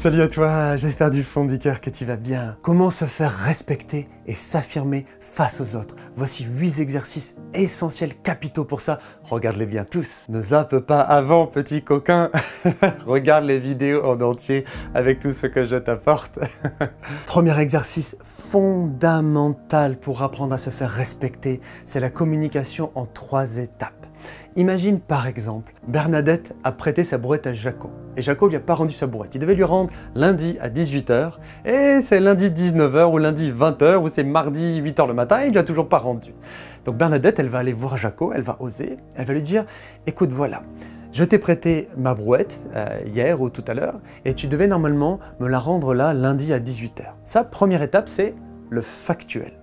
Salut à toi, j'espère du fond du cœur que tu vas bien. Comment se faire respecter et s'affirmer face aux autres? Voici 8 exercices essentiels, capitaux pour ça. Regarde-les bien tous. Ne zappe pas avant, petit coquin. Regarde les vidéos en entier avec tout ce que je t'apporte. Premier exercice fondamental pour apprendre à se faire respecter, c'est la communication en 3 étapes. Imagine par exemple, Bernadette a prêté sa brouette à Jaco et Jaco lui a pas rendu sa brouette. Il devait lui rendre lundi à 18 h et c'est lundi 19 h ou lundi 20 h ou c'est mardi 8 h le matin et il lui a toujours pas rendu. Donc Bernadette, elle va aller voir Jaco, elle va oser, elle va lui dire « Écoute, voilà, je t'ai prêté ma brouette hier ou tout à l'heure et tu devais normalement me la rendre là lundi à 18 h. » Sa première étape, c'est le factuel.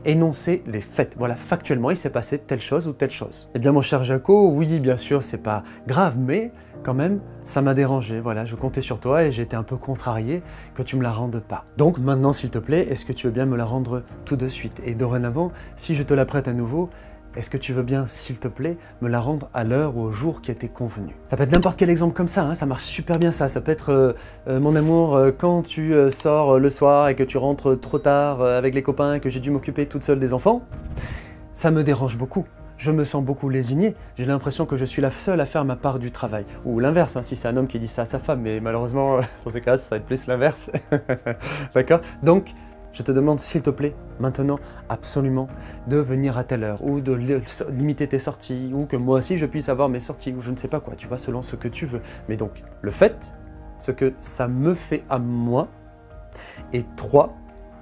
Énoncer les faits. Voilà, factuellement, il s'est passé telle chose ou telle chose. Eh bien, mon cher Jaco, oui, bien sûr, c'est pas grave, mais quand même, ça m'a dérangé. Voilà, je comptais sur toi et j'étais un peu contrarié que tu me la rendes pas. Donc maintenant, s'il te plaît, est-ce que tu veux bien me la rendre tout de suite? Et dorénavant, si je te la prête à nouveau, est-ce que tu veux bien, s'il te plaît, me la rendre à l'heure ou au jour qui était convenu? Ça peut être n'importe quel exemple comme ça, hein, ça marche super bien ça. Ça peut être, mon amour, quand tu sors le soir et que tu rentres trop tard avec les copains et que j'ai dû m'occuper toute seule des enfants, ça me dérange beaucoup. Je me sens beaucoup lésigné, j'ai l'impression que je suis la seule à faire ma part du travail. Ou l'inverse, hein, si c'est un homme qui dit ça à sa femme, mais malheureusement, dans ces cas-là, ça va être plus l'inverse. D'accord? Donc, je te demande s'il te plaît, maintenant, absolument, de venir à telle heure ou de limiter tes sorties ou que moi aussi je puisse avoir mes sorties ou je ne sais pas quoi, tu vois, selon ce que tu veux. Mais donc, le fait, ce que ça me fait à moi et 3,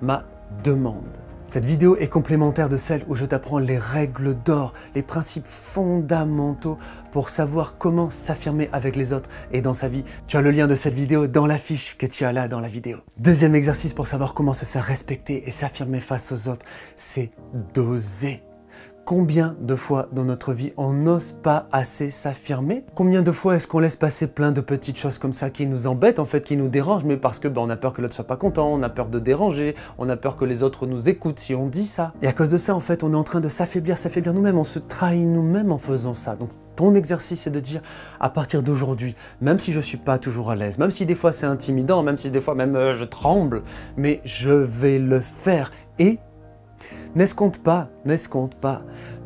ma demande. Cette vidéo est complémentaire de celle où je t'apprends les règles d'or, les principes fondamentaux pour savoir comment s'affirmer avec les autres et dans sa vie. Tu as le lien de cette vidéo dans la fiche que tu as là dans la vidéo. Deuxième exercice pour savoir comment se faire respecter et s'affirmer face aux autres, c'est d'oser. Combien de fois dans notre vie on n'ose pas assez s'affirmer? Combien de fois est-ce qu'on laisse passer plein de petites choses comme ça qui nous embêtent, en fait, qui nous dérangent, mais parce que on a peur que l'autre soit pas content, on a peur de déranger, on a peur que les autres nous écoutent si on dit ça. Et à cause de ça, en fait, on est en train de s'affaiblir nous-mêmes, on se trahit nous-mêmes en faisant ça. Donc ton exercice, c'est de dire, à partir d'aujourd'hui, même si je suis pas toujours à l'aise, même si des fois c'est intimidant, même si des fois même je tremble, mais je vais le faire et n'escompte pas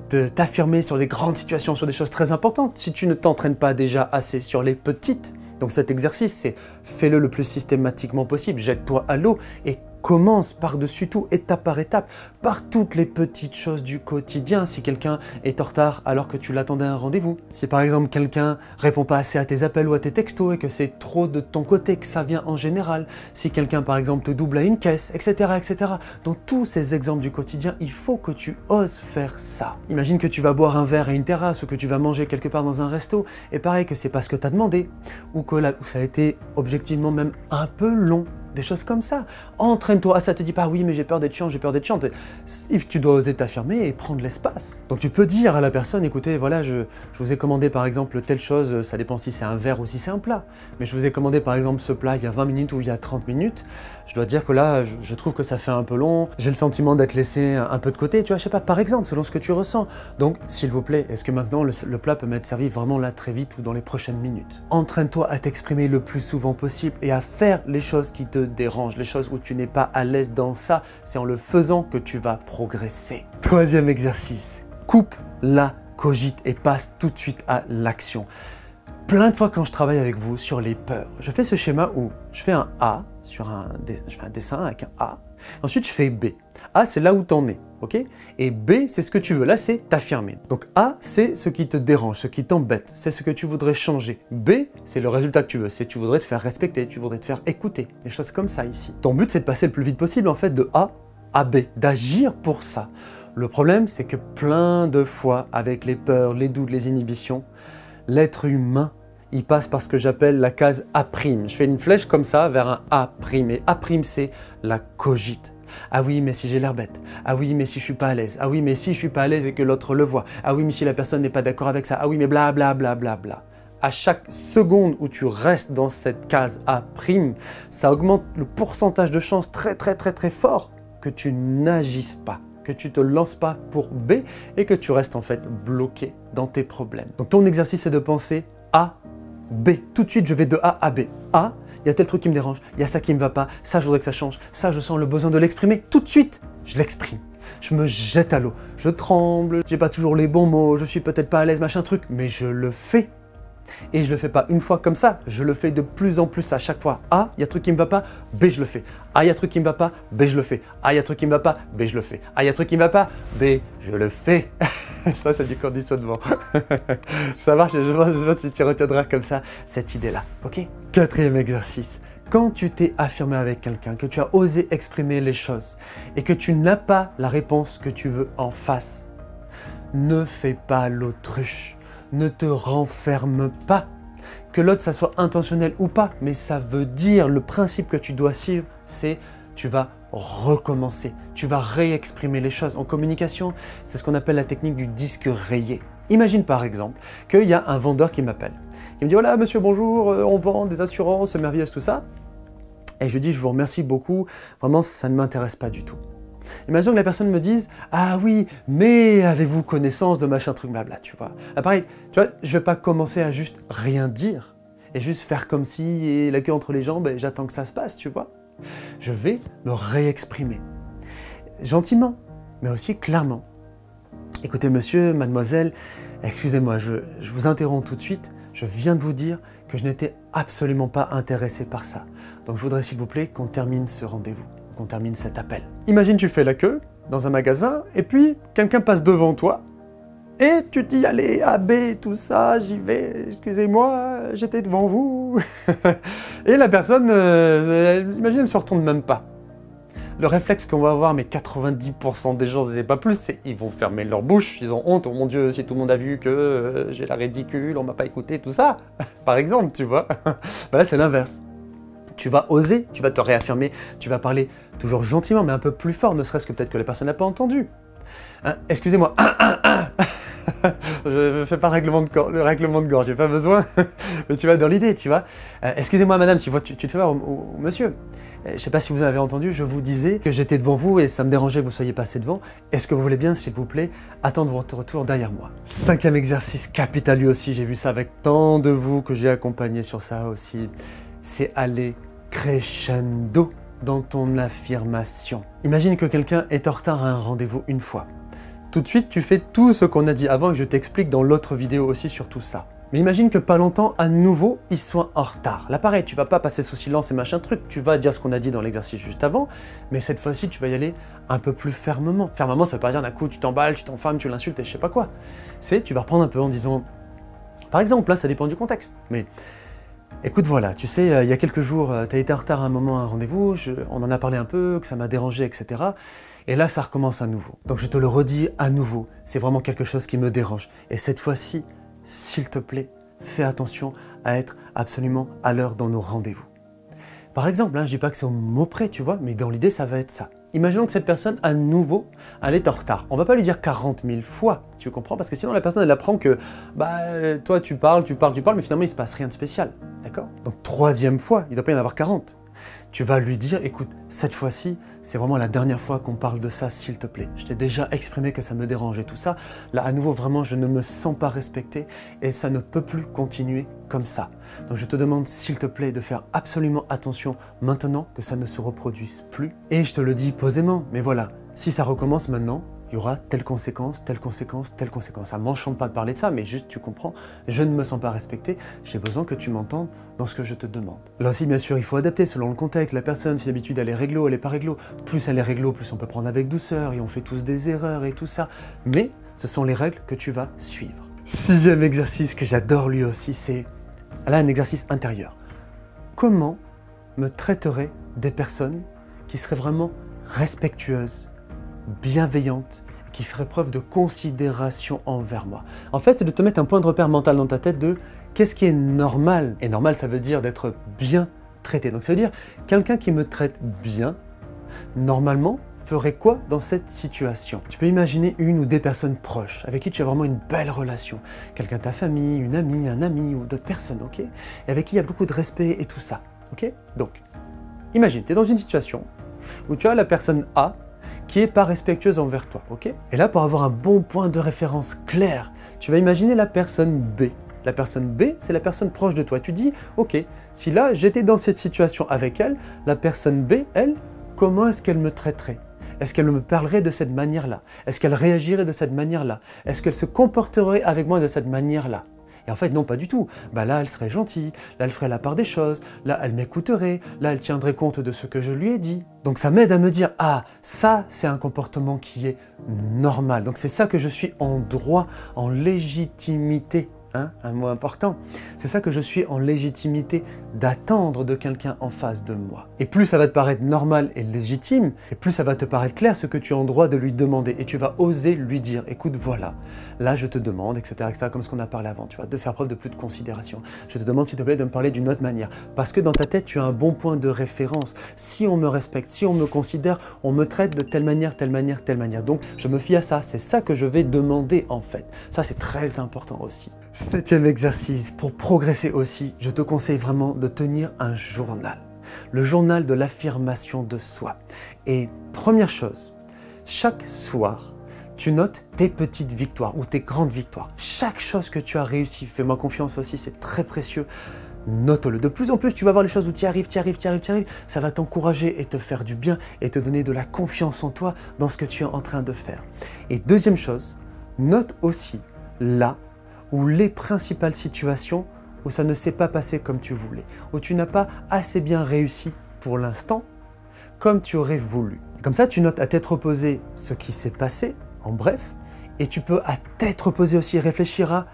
de t'affirmer sur les grandes situations, sur des choses très importantes, si tu ne t'entraînes pas déjà assez sur les petites. Donc cet exercice, c'est fais-le le plus systématiquement possible, jette-toi à l'eau et commence par-dessus tout, étape par étape, par toutes les petites choses du quotidien. Si quelqu'un est en retard alors que tu l'attendais à un rendez-vous, si par exemple quelqu'un répond pas assez à tes appels ou à tes textos et que c'est trop de ton côté, que ça vient en général, si quelqu'un par exemple te double à une caisse, etc., etc. Dans tous ces exemples du quotidien, il faut que tu oses faire ça. Imagine que tu vas boire un verre à une terrasse ou que tu vas manger quelque part dans un resto et pareil que c'est pas ce que tu as demandé ou que ça a été objectivement même un peu long. Des choses comme ça. Entraîne-toi. Ça te dit pas oui mais j'ai peur d'être chiant, j'ai peur d'être chiante. Tu dois oser t'affirmer et prendre l'espace. Donc tu peux dire à la personne, écoutez, voilà, je vous ai commandé par exemple telle chose, ça dépend si c'est un verre ou si c'est un plat. Mais je vous ai commandé par exemple ce plat il y a 20 minutes ou il y a 30 minutes. Je dois dire que là, je trouve que ça fait un peu long. J'ai le sentiment d'être laissé un peu de côté, tu vois, je sais pas, par exemple, selon ce que tu ressens. Donc, s'il vous plaît, est-ce que maintenant le plat peut m'être servi vraiment là très vite ou dans les prochaines minutes? Entraîne-toi à t'exprimer le plus souvent possible et à faire les choses qui te dérangent, les choses où tu n'es pas à l'aise dans ça. C'est en le faisant que tu vas progresser. Troisième exercice, coupe la cogite et passe tout de suite à l'action. Plein de fois quand je travaille avec vous sur les peurs, je fais ce schéma où je fais un A, je fais un dessin avec un A, ensuite je fais B. A c'est là où t'en es, ok? Et B c'est ce que tu veux, là c'est t'affirmer. Donc A c'est ce qui te dérange, ce qui t'embête, c'est ce que tu voudrais changer. B c'est le résultat que tu veux, c'est tu voudrais te faire respecter, tu voudrais te faire écouter, des choses comme ça ici. Ton but c'est de passer le plus vite possible en fait de A à B, d'agir pour ça. Le problème c'est que plein de fois avec les peurs, les doutes, les inhibitions, l'être humain, il passe par ce que j'appelle la case A'. Je fais une flèche comme ça vers un A'. Et A', c'est la cogite. Ah oui, mais si j'ai l'air bête. Ah oui, mais si je suis pas à l'aise. Ah oui, mais si je suis pas à l'aise et que l'autre le voit. Ah oui, mais si la personne n'est pas d'accord avec ça. Ah oui, mais bla bla bla bla bla. À chaque seconde où tu restes dans cette case A', ça augmente le pourcentage de chances très fort que tu n'agisses pas, que tu te lances pas pour B et que tu restes en fait bloqué dans tes problèmes. Donc ton exercice c'est de penser A, B. Tout de suite je vais de A à B. A, il y a tel truc qui me dérange, il y a ça qui me va pas, ça je voudrais que ça change, ça je sens le besoin de l'exprimer. Tout de suite, je l'exprime. Je me jette à l'eau. Je tremble, j'ai pas toujours les bons mots, je suis peut-être pas à l'aise, machin truc, mais je le fais. Et je le fais pas une fois comme ça, je le fais de plus en plus à chaque fois. A, il y a un truc qui me va pas, B, je le fais. A, il y a un truc qui me va pas, B, je le fais. A, il y a un truc qui me va pas, B, je le fais. A, il y a un truc qui me va pas, B, je le fais. Ça, c'est du conditionnement. Ça marche, je pense si tu retiendras comme ça cette idée-là, ok? Quatrième exercice. Quand tu t'es affirmé avec quelqu'un, que tu as osé exprimer les choses et que tu n'as pas la réponse que tu veux en face, ne fais pas l'autruche. Ne te renferme pas. Que l'autre, ça soit intentionnel ou pas, mais ça veut dire, le principe que tu dois suivre, c'est tu vas recommencer, tu vas réexprimer les choses. En communication, c'est ce qu'on appelle la technique du disque rayé. Imagine par exemple qu'il y a un vendeur qui m'appelle. Il me dit « Voilà monsieur, bonjour, on vend des assurances merveilleuses, tout ça. » Et je lui dis « Je vous remercie beaucoup, vraiment ça ne m'intéresse pas du tout. » Imaginons que la personne me dise « Ah oui, mais avez-vous connaissance de machin truc blabla ?» tu vois. Là, pareil, tu vois, je ne vais pas commencer à juste rien dire et juste faire comme si et la queue entre les jambes et j'attends que ça se passe, tu vois. Je vais me réexprimer. Gentiment, mais aussi clairement. Écoutez monsieur, mademoiselle, excusez-moi, je vous interromps tout de suite. Je viens de vous dire que je n'étais absolument pas intéressé par ça. Donc je voudrais s'il vous plaît qu'on termine ce rendez-vous. Qu'on termine cet appel. Imagine tu fais la queue dans un magasin et puis quelqu'un passe devant toi et tu te dis allez A, B, tout ça, j'y vais, excusez-moi, j'étais devant vous. Et la personne, imagine elle ne se retourne même pas. Le réflexe qu'on va avoir, mais 90% des gens, c'est pas plus, c'est ils vont fermer leur bouche, ils ont honte, oh mon Dieu, si tout le monde a vu que j'ai la ridicule, on m'a pas écouté, tout ça, par exemple, tu vois. Ben là c'est l'inverse. Tu vas oser, tu vas te réaffirmer, tu vas parler toujours gentiment, mais un peu plus fort, ne serait-ce que peut-être que la personne n'a pas entendu. Hein, excusez-moi, je ne fais pas le règlement de gorge, j'ai pas besoin, mais tu vas dans l'idée, tu vois. Excusez-moi madame, si tu te fais voir au monsieur, je ne sais pas si vous avez entendu, je vous disais que j'étais devant vous et ça me dérangeait que vous soyez passé devant. Est-ce que vous voulez bien, s'il vous plaît, attendre votre retour derrière moi? Cinquième exercice capital lui aussi, j'ai vu ça avec tant de vous que j'ai accompagné sur ça aussi. C'est aller crescendo dans ton affirmation. Imagine que quelqu'un est en retard à un rendez-vous une fois. Tout de suite, tu fais tout ce qu'on a dit avant et je t'explique dans l'autre vidéo aussi sur tout ça. Mais imagine que pas longtemps, à nouveau, il soit en retard. Là pareil, tu vas pas passer sous silence et machin truc, tu vas dire ce qu'on a dit dans l'exercice juste avant, mais cette fois-ci, tu vas y aller un peu plus fermement. Fermement, ça veut pas dire d'un coup, tu t'emballes, tu t'enflammes, tu l'insultes et je sais pas quoi. Tu vas reprendre un peu en disant, par exemple, là, ça dépend du contexte, mais écoute, voilà, tu sais, il y a quelques jours, tu as été en retard à un moment à un rendez-vous, on en a parlé un peu, que ça m'a dérangé, etc. Et là, ça recommence à nouveau. Donc je te le redis à nouveau, c'est vraiment quelque chose qui me dérange. Et cette fois-ci, s'il te plaît, fais attention à être absolument à l'heure dans nos rendez-vous. Par exemple, je ne dis pas que c'est au mot près, tu vois, mais dans l'idée, ça va être ça. Imaginons que cette personne, à nouveau, elle est en retard. On ne va pas lui dire 40 000 fois, tu comprends? Parce que sinon, la personne, elle apprend que, toi, tu parles, mais finalement, il ne se passe rien de spécial, d'accord? Donc, troisième fois, il ne doit pas y en avoir 40. Tu vas lui dire, écoute, cette fois-ci, c'est vraiment la dernière fois qu'on parle de ça, s'il te plaît. Je t'ai déjà exprimé que ça me dérange et tout ça. Là, à nouveau, vraiment, je ne me sens pas respecté et ça ne peut plus continuer comme ça. Donc, je te demande, s'il te plaît, de faire absolument attention maintenant que ça ne se reproduise plus. Et je te le dis posément, mais voilà, si ça recommence maintenant, il y aura telle conséquence, telle conséquence, telle conséquence. Ça ne m'enchante pas de parler de ça, mais juste tu comprends, je ne me sens pas respecté, j'ai besoin que tu m'entendes dans ce que je te demande. Là aussi, bien sûr, il faut adapter selon le contexte. La personne, si d'habitude elle est réglo, elle n'est pas réglo. Plus elle est réglo, plus on peut prendre avec douceur et on fait tous des erreurs et tout ça. Mais ce sont les règles que tu vas suivre. Sixième exercice que j'adore lui aussi, c'est là un exercice intérieur. Comment me traiteraient des personnes qui seraient vraiment respectueuses, bienveillantes, qui ferait preuve de considération envers moi. En fait, c'est de te mettre un point de repère mental dans ta tête de qu'est-ce qui est normal. Et normal, ça veut dire d'être bien traité. Donc ça veut dire quelqu'un qui me traite bien, normalement, ferait quoi dans cette situation? Tu peux imaginer une ou des personnes proches avec qui tu as vraiment une belle relation. Quelqu'un de ta famille, une amie, un ami ou d'autres personnes, ok? Et avec qui il y a beaucoup de respect et tout ça, ok? Donc, imagine, tu es dans une situation où tu as la personne A qui est pas respectueuse envers toi, ok? Et là, pour avoir un bon point de référence clair, tu vas imaginer la personne B La personne B, c'est la personne proche de toi. Tu dis, ok, si là j'étais dans cette situation avec elle, la personne B, elle, comment est-ce qu'elle me traiterait? Est-ce qu'elle me parlerait de cette manière-là? Est-ce qu'elle réagirait de cette manière-là? Est-ce qu'elle se comporterait avec moi de cette manière-là? Et en fait, non, pas du tout. Bah là, elle serait gentille, là, elle ferait la part des choses, là, elle m'écouterait, là, elle tiendrait compte de ce que je lui ai dit. Donc ça m'aide à me dire, ah, ça, c'est un comportement qui est normal. Donc c'est ça que je suis en droit, en légitimité. Hein, un mot important. C'est ça que je suis en légitimité d'attendre de quelqu'un en face de moi. Et plus ça va te paraître normal et légitime, et plus ça va te paraître clair ce que tu es en droit de lui demander. Et tu vas oser lui dire, écoute, voilà, là je te demande, etc., etc., comme ce qu'on a parlé avant, tu vois, de faire preuve de plus de considération. Je te demande, s'il te plaît, de me parler d'une autre manière. Parce que dans ta tête, tu as un bon point de référence. Si on me respecte, si on me considère, on me traite de telle manière, telle manière, telle manière. Donc, je me fie à ça. C'est ça que je vais demander, en fait. Ça, c'est très important aussi. 7e exercice, pour progresser aussi, je te conseille vraiment de tenir un journal. Le journal de l'affirmation de soi. Et première chose, chaque soir, tu notes tes petites victoires ou tes grandes victoires. Chaque chose que tu as réussi, fais-moi confiance aussi, c'est très précieux. Note-le. De plus en plus, tu vas voir les choses où tu y arrives, ça va t'encourager et te faire du bien et te donner de la confiance en toi dans ce que tu es en train de faire. Et deuxième chose, note aussi là ou les principales situations où ça ne s'est pas passé comme tu voulais, où tu n'as pas assez bien réussi pour l'instant, comme tu aurais voulu. Comme ça, tu notes à tête reposée ce qui s'est passé, en bref, et tu peux à tête reposée aussi réfléchir à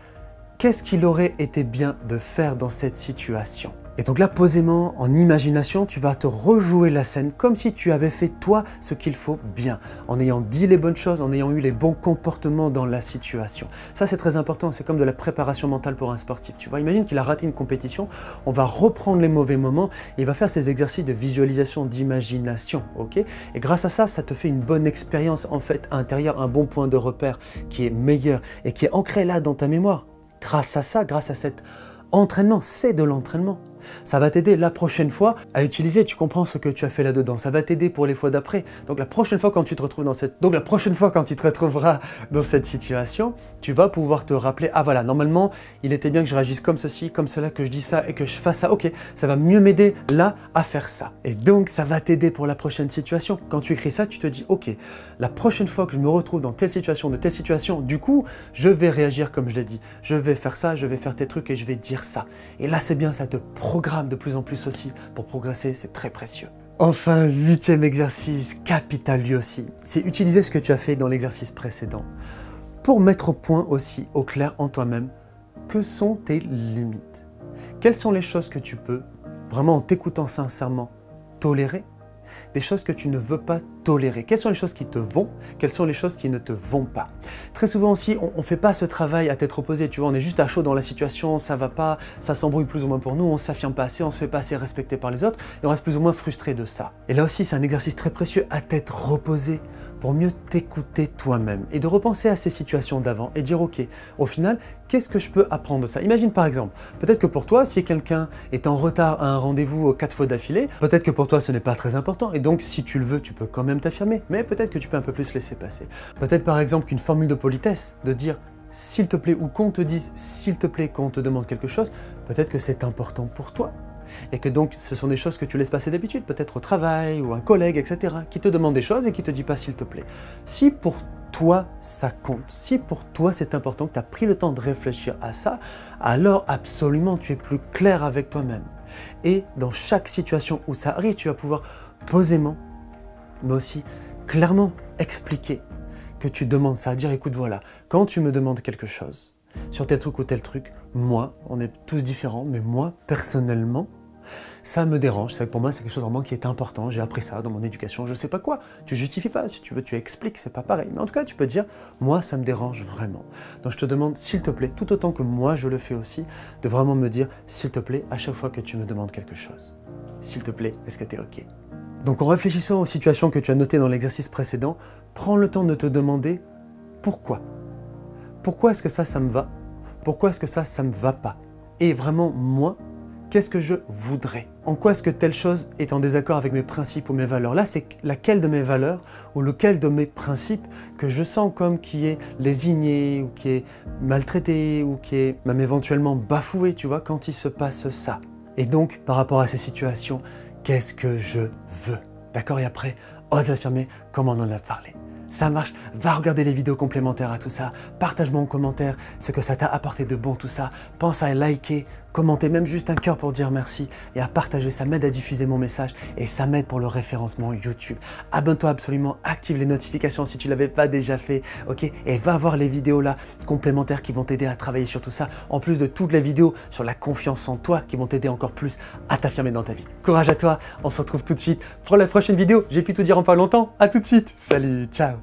qu'est-ce qu'il aurait été bien de faire dans cette situation. Et donc là, posément, en imagination, tu vas te rejouer la scène comme si tu avais fait toi ce qu'il faut bien, en ayant dit les bonnes choses, en ayant eu les bons comportements dans la situation. Ça, c'est très important, c'est comme de la préparation mentale pour un sportif. Tu vois, imagine qu'il a raté une compétition, on va reprendre les mauvais moments et il va faire ces exercices de visualisation, d'imagination, ok? Et grâce à ça, ça te fait une bonne expérience en fait intérieure, un bon point de repère qui est meilleur et qui est ancré là dans ta mémoire. Grâce à ça, grâce à cet entraînement, c'est de l'entraînement. Ça va t'aider la prochaine fois à utiliser, tu comprends ce que tu as fait là-dedans. Ça va t'aider pour les fois d'après. Donc la prochaine fois quand tu te retrouves dans cette... Donc la prochaine fois quand tu te retrouveras dans cette situation, tu vas pouvoir te rappeler, ah voilà, normalement, il était bien que je réagisse comme ceci, comme cela, que je dise ça et que je fasse ça. Ok, ça va mieux m'aider là à faire ça. Et donc ça va t'aider pour la prochaine situation. Quand tu écris ça, tu te dis, ok, la prochaine fois que je me retrouve dans telle situation, de telle situation, du coup, je vais réagir comme je l'ai dit. Je vais faire ça, je vais faire tes trucs et je vais dire ça. Et là, c'est bien, ça te programme de plus en plus aussi pour progresser, c'est très précieux. Enfin, 8e exercice, capital lui aussi, c'est utiliser ce que tu as fait dans l'exercice précédent pour mettre au point aussi, au clair en toi-même, que sont tes limites. Quelles sont les choses que tu peux, vraiment en t'écoutant sincèrement, tolérer, des choses que tu ne veux pas tolérer. Quelles sont les choses qui te vont, quelles sont les choses qui ne te vont pas. Très souvent aussi, on ne fait pas ce travail à tête reposée, tu vois, on est juste à chaud dans la situation, ça va pas, ça s'embrouille plus ou moins pour nous, on ne s'affirme pas assez, on ne se fait pas assez respecter par les autres, et on reste plus ou moins frustré de ça. Et là aussi, c'est un exercice très précieux à tête reposée, pour mieux t'écouter toi-même et de repenser à ces situations d'avant et dire ok, au final, qu'est-ce que je peux apprendre de ça? Imagine par exemple, peut-être que pour toi, si quelqu'un est en retard à un rendez-vous 4 fois d'affilée, peut-être que pour toi ce n'est pas très important et donc si tu le veux, tu peux quand même t'affirmer, mais peut-être que tu peux un peu plus laisser passer. Peut-être par exemple qu'une formule de politesse, de dire s'il te plaît ou qu'on te dise s'il te plaît quand on te demande quelque chose, peut-être que c'est important pour toi. Et que donc ce sont des choses que tu laisses passer d'habitude, peut-être au travail ou un collègue, etc., qui te demande des choses et qui te dit pas s'il te plaît. Si pour toi ça compte, si pour toi c'est important, que tu as pris le temps de réfléchir à ça, alors absolument tu es plus clair avec toi-même. Et dans chaque situation où ça arrive, tu vas pouvoir posément, mais aussi clairement expliquer que tu demandes ça, dire écoute voilà, quand tu me demandes quelque chose, sur tel truc ou tel truc, moi, on est tous différents, mais moi, personnellement, ça me dérange. Pour moi, c'est quelque chose vraiment qui est important. J'ai appris ça dans mon éducation, je sais pas quoi. Tu justifies pas, si tu veux, tu expliques, c'est pas pareil. Mais en tout cas, tu peux dire, moi, ça me dérange vraiment. Donc, je te demande, s'il te plaît, tout autant que moi, je le fais aussi, de vraiment me dire, s'il te plaît, à chaque fois que tu me demandes quelque chose. S'il te plaît, est-ce que tu es OK? Donc, en réfléchissant aux situations que tu as notées dans l'exercice précédent, prends le temps de te demander pourquoi. Pourquoi est-ce que ça me va? Pourquoi est-ce que ça me va pas? Et vraiment, moi, qu'est-ce que je voudrais? En quoi est-ce que telle chose est en désaccord avec mes principes ou mes valeurs? Là, c'est laquelle de mes valeurs ou lequel de mes principes que je sens comme qui est lésigné ou qui est maltraité ou qui est même éventuellement bafoué, tu vois, quand il se passe ça. Et donc, par rapport à ces situations, qu'est-ce que je veux? D'accord? Et après, ose affirmer comme on en a parlé. Ça marche, va regarder les vidéos complémentaires à tout ça, partage-moi en commentaire ce que ça t'a apporté de bon tout ça, pense à liker, commenter, même juste un cœur pour dire merci et à partager, ça m'aide à diffuser mon message et ça m'aide pour le référencement YouTube. Abonne-toi absolument, active les notifications si tu ne l'avais pas déjà fait, ok? Et va voir les vidéos là complémentaires qui vont t'aider à travailler sur tout ça, en plus de toutes les vidéos sur la confiance en toi qui vont t'aider encore plus à t'affirmer dans ta vie. Courage à toi, on se retrouve tout de suite pour la prochaine vidéo. J'ai pu tout dire en pas longtemps, à tout de suite, salut, ciao!